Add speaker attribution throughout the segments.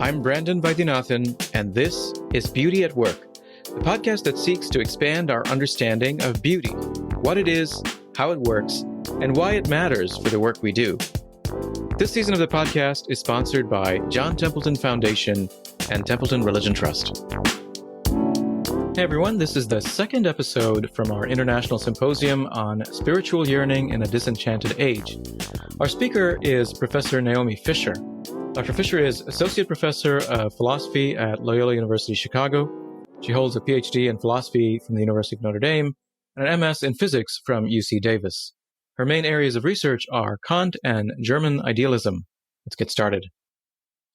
Speaker 1: I'm Brandon Vaidyanathan, and this is Beauty at Work, the podcast that seeks to expand our understanding of beauty, what it is, how it works, and why it matters for the work we do. This season of the podcast is sponsored by John Templeton Foundation and Templeton Religion Trust. Hey everyone, this is the second episode from our International Symposium on Spiritual Yearning in a Disenchanted Age. Our speaker is Professor Naomi Fisher. Dr. Fisher is Associate Professor of Philosophy at Loyola University Chicago. She holds a Ph.D. in Philosophy from the University of Notre Dame and an MS in Physics from UC Davis. Her main areas of research are Kant and German Idealism. Let's get started.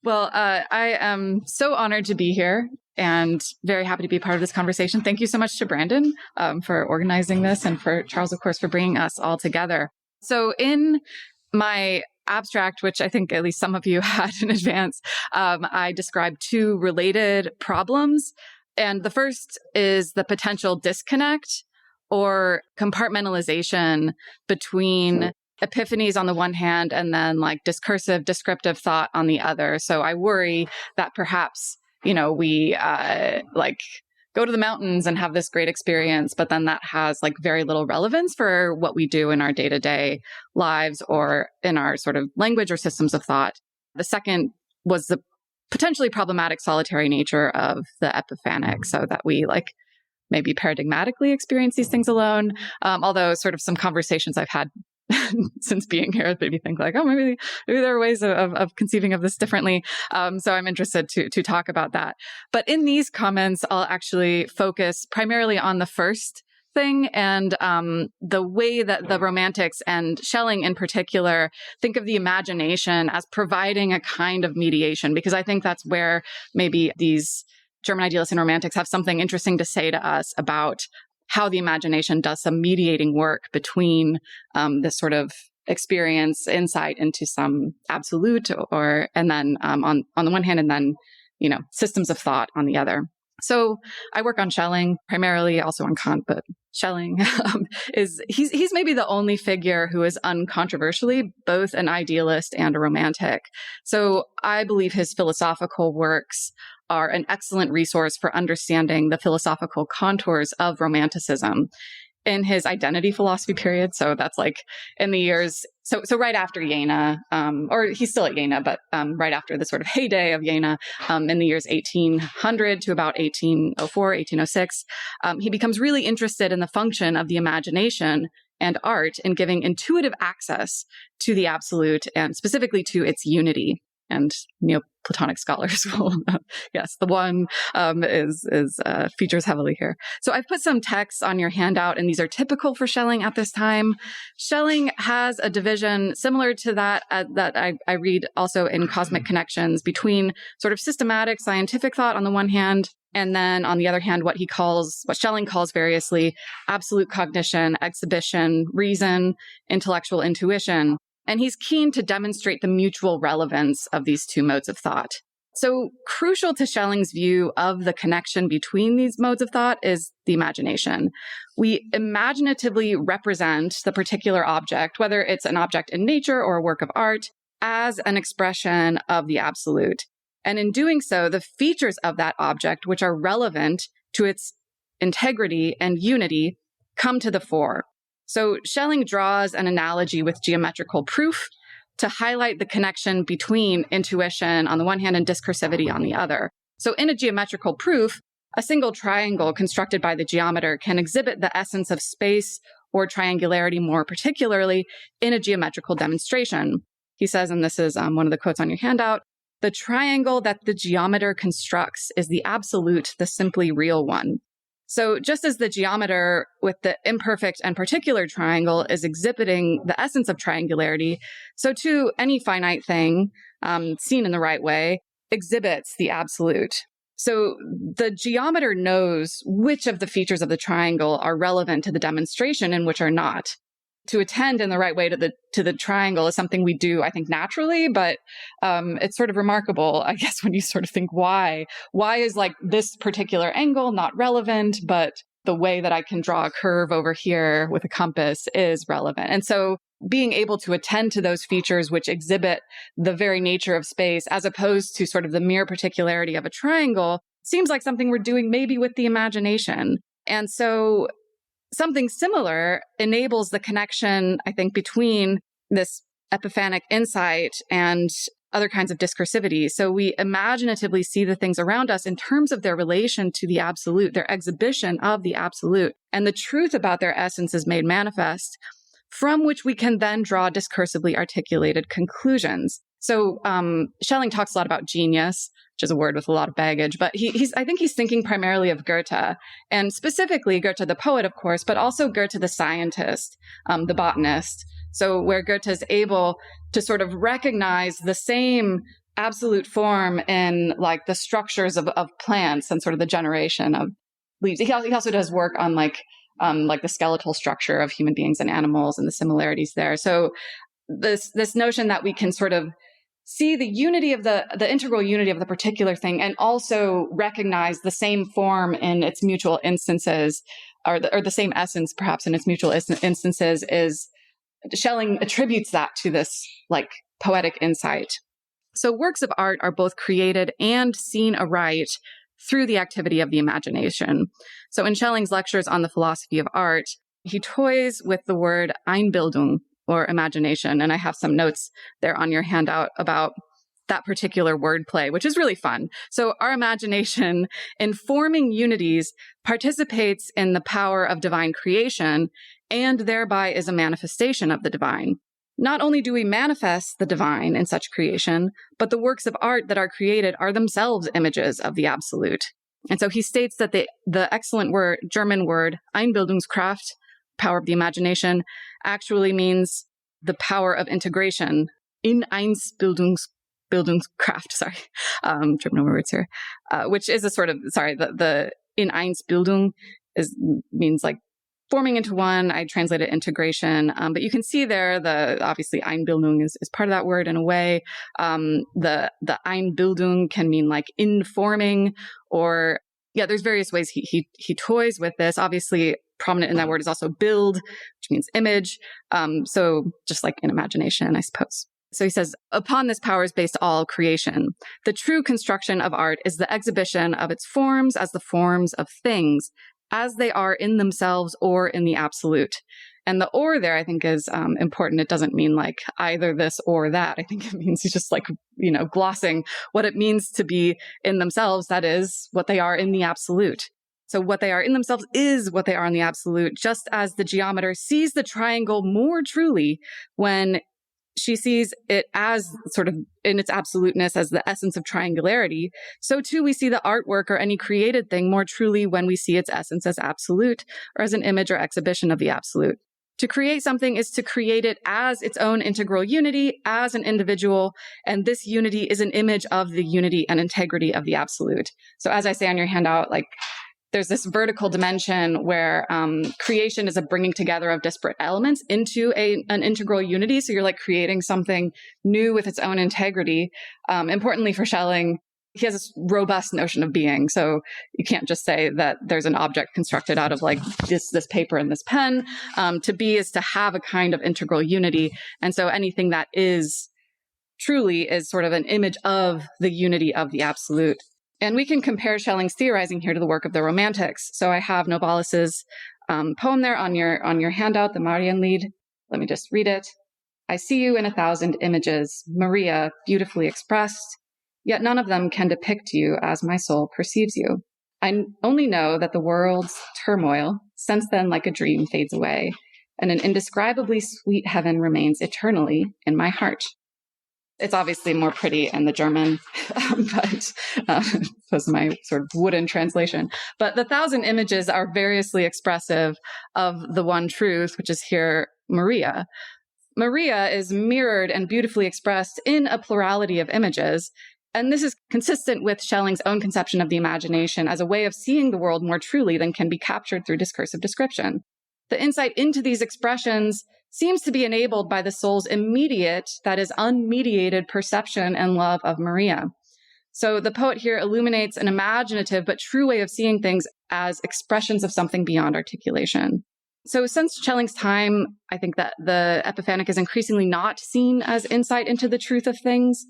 Speaker 2: Well, I am so honored to be here and very happy to be part of this conversation. Thank you so much to Brandon for organizing this, and for Charles, of course, for bringing us all together. So in my abstract, which I think at least some of you had in advance, I described two related problems. And the first is the potential disconnect or compartmentalization between epiphanies on the one hand and then like discursive, descriptive thought on the other. So I worry that perhaps, we go to the mountains and have this great experience, but then that has like very little relevance for what we do in our day-to-day lives or in our sort of language or systems of thought. The second was the potentially problematic solitary nature of the epiphanic, so that we maybe paradigmatically experience these things alone. Although sort of some conversations I've had since being here made me think maybe there are ways of conceiving of this differently. So I'm interested to talk about that. But in these comments, I'll actually focus primarily on the first thing and the way that the Romantics and Schelling in particular think of the imagination as providing a kind of mediation, because I think that's where maybe these German idealists and Romantics have something interesting to say to us about how the imagination does some mediating work between this sort of experience, insight into some absolute, and then on the one hand, and then systems of thought on the other. So I work on Schelling, primarily also on Kant, but Schelling he's maybe the only figure who is uncontroversially both an idealist and a romantic. So I believe his philosophical works are an excellent resource for understanding the philosophical contours of Romanticism in his identity philosophy period. So that's in the years, so right after Jena, or he's still at Jena, but right after the sort of heyday of Jena, in the years 1800 to about 1804, 1806, he becomes really interested in the function of the imagination and art in giving intuitive access to the absolute and specifically to its unity. And Neoplatonic scholars will, yes, the one features heavily here. So I've put some texts on your handout, and these are typical for Schelling at this time. Schelling has a division similar to that I read also in Cosmic Connections between sort of systematic scientific thought on the one hand, and then on the other hand, what Schelling calls variously absolute cognition, exhibition, reason, intellectual intuition. And he's keen to demonstrate the mutual relevance of these two modes of thought. So crucial to Schelling's view of the connection between these modes of thought is the imagination. We imaginatively represent the particular object, whether it's an object in nature or a work of art, as an expression of the absolute. And in doing so, the features of that object, which are relevant to its integrity and unity, come to the fore. So Schelling draws an analogy with geometrical proof to highlight the connection between intuition on the one hand and discursivity on the other. So in a geometrical proof, a single triangle constructed by the geometer can exhibit the essence of space or triangularity more particularly in a geometrical demonstration. He says, and this is one of the quotes on your handout, "The triangle that the geometer constructs is the absolute, the simply real one." So just as the geometer with the imperfect and particular triangle is exhibiting the essence of triangularity, so too any finite thing, seen in the right way, exhibits the absolute. So the geometer knows which of the features of the triangle are relevant to the demonstration and which are not. To attend in the right way to the triangle is something we do, I think, naturally, but it's sort of remarkable, I guess, when you sort of think why is this particular angle not relevant, but the way that I can draw a curve over here with a compass is relevant. And so being able to attend to those features which exhibit the very nature of space, as opposed to sort of the mere particularity of a triangle, seems like something we're doing maybe with the imagination. And so something similar enables the connection, I think, between this epiphanic insight and other kinds of discursivity. So we imaginatively see the things around us in terms of their relation to the absolute, their exhibition of the absolute, and the truth about their essence is made manifest, from which we can then draw discursively articulated conclusions. So Schelling talks a lot about genius, which is a word with a lot of baggage, but I think he's thinking primarily of Goethe, and specifically Goethe the poet, of course, but also Goethe the scientist, the botanist. So where Goethe is able to sort of recognize the same absolute form in like the structures of plants and sort of the generation of leaves. He also does work on like the skeletal structure of human beings and animals and the similarities there. So this notion that we can sort of see the unity of the integral unity of the particular thing, and also recognize the same form in its mutual instances, or the same essence perhaps in its mutual instances, is Schelling attributes that to this like poetic insight. So works of art are both created and seen aright through the activity of the imagination. So in Schelling's lectures on the philosophy of art, he toys with the word Einbildung, or imagination. And I have some notes there on your handout about that particular wordplay, which is really fun. So our imagination, in forming unities, participates in the power of divine creation, and thereby is a manifestation of the divine. Not only do we manifest the divine in such creation, but the works of art that are created are themselves images of the absolute. And so he states that the excellent German word Einbildungskraft, power of the imagination, actually means the power of integration. In Einsbildungskraft, German words here, which is a sort of, the in Einsbildung means like forming into one. I translated integration, but you can see there obviously Einbildung is part of that word in a way. The Einbildung can mean like informing, or there's various ways he toys with this. Obviously, prominent in that word is also Bild, which means image. So just like in imagination, I suppose. So he says, upon this power is based all creation. The true construction of art is the exhibition of its forms as the forms of things, as they are in themselves or in the absolute. And the or there, I think, is important. It doesn't mean like either this or that. I think it means he's just like, glossing what it means to be in themselves. That is what they are in the absolute. So what they are in themselves is what they are in the absolute, just as the geometer sees the triangle more truly when she sees it as sort of in its absoluteness as the essence of triangularity. So too, we see the artwork or any created thing more truly when we see its essence as absolute, or as an image or exhibition of the absolute. To create something is to create it as its own integral unity, as an individual, and this unity is an image of the unity and integrity of the absolute. So as I say on your handout, like, there's this vertical dimension where creation is a bringing together of disparate elements into an integral unity. So you're like creating something new with its own integrity. Importantly for Schelling, he has this robust notion of being. So you can't just say that there's an object constructed out of like this paper and this pen. To be is to have a kind of integral unity. And so anything that is truly is sort of an image of the unity of the absolute. And we can compare Schelling's theorizing here to the work of the Romantics. So I have Novalis's poem there on your handout, the Marienlied. Let me just read it. I see you in 1,000 images, Maria, beautifully expressed, yet none of them can depict you as my soul perceives you. I only know that the world's turmoil, since then like a dream, fades away, and an indescribably sweet heaven remains eternally in my heart. It's obviously more pretty in the German, but this was my sort of wooden translation. But the 1,000 images are variously expressive of the one truth, which is here Maria. Maria is mirrored and beautifully expressed in a plurality of images. And this is consistent with Schelling's own conception of the imagination as a way of seeing the world more truly than can be captured through discursive description. The insight into these expressions seems to be enabled by the soul's immediate, that is, unmediated perception and love of Maria. So the poet here illuminates an imaginative but true way of seeing things as expressions of something beyond articulation. So since Schelling's time, I think that the epiphanic is increasingly not seen as insight into the truth of things.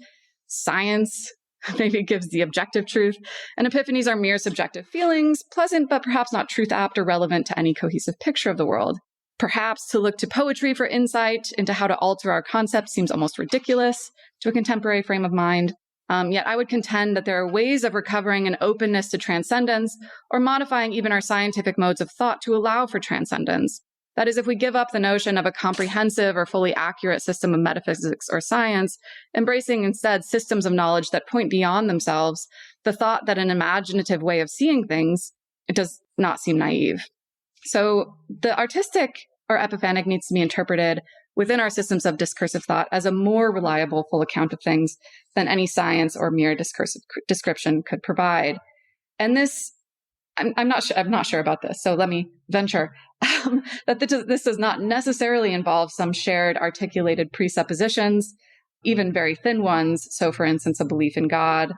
Speaker 2: Science maybe gives the objective truth, and epiphanies are mere subjective feelings, pleasant but perhaps not truth-apt or relevant to any cohesive picture of the world. Perhaps to look to poetry for insight into how to alter our concepts seems almost ridiculous to a contemporary frame of mind. Yet I would contend that there are ways of recovering an openness to transcendence or modifying even our scientific modes of thought to allow for transcendence. That is, if we give up the notion of a comprehensive or fully accurate system of metaphysics or science, embracing instead systems of knowledge that point beyond themselves, the thought that an imaginative way of seeing things, it does not seem naive. So the artistic or epiphanic needs to be interpreted within our systems of discursive thought as a more reliable full account of things than any science or mere discursive description could provide. And this, I'm not sure about this, so let me venture that this does not necessarily involve some shared articulated presuppositions, even very thin ones. So for instance, a belief in God,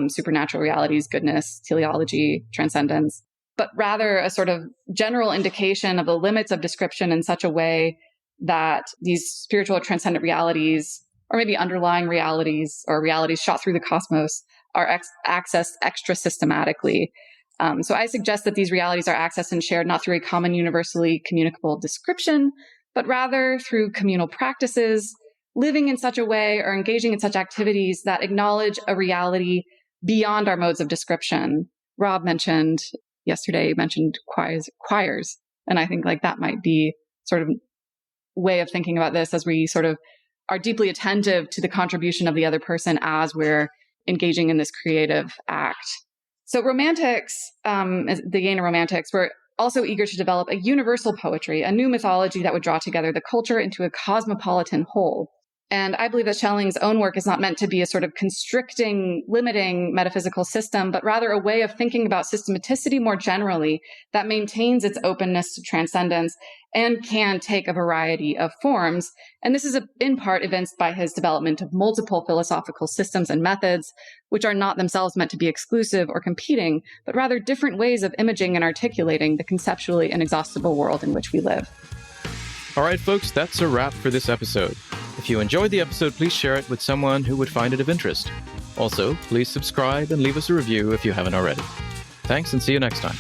Speaker 2: supernatural realities, goodness, teleology, transcendence, but rather a sort of general indication of the limits of description in such a way that these spiritual or transcendent realities, or maybe underlying realities or realities shot through the cosmos, are accessed extra systematically. So I suggest that these realities are accessed and shared not through a common universally communicable description, but rather through communal practices, living in such a way or engaging in such activities that acknowledge a reality beyond our modes of description. Rob mentioned choirs. And I think like that might be sort of way of thinking about this as we sort of are deeply attentive to the contribution of the other person as we're engaging in this creative act. So Romantics, the Yearning Romantics, were also eager to develop a universal poetry, a new mythology that would draw together the culture into a cosmopolitan whole. And I believe that Schelling's own work is not meant to be a sort of constricting, limiting metaphysical system, but rather a way of thinking about systematicity more generally that maintains its openness to transcendence and can take a variety of forms. And this is in part evinced by his development of multiple philosophical systems and methods, which are not themselves meant to be exclusive or competing, but rather different ways of imaging and articulating the conceptually inexhaustible world in which we live.
Speaker 1: All right, folks, that's a wrap for this episode. If you enjoyed the episode, please share it with someone who would find it of interest. Also, please subscribe and leave us a review if you haven't already. Thanks, and see you next time.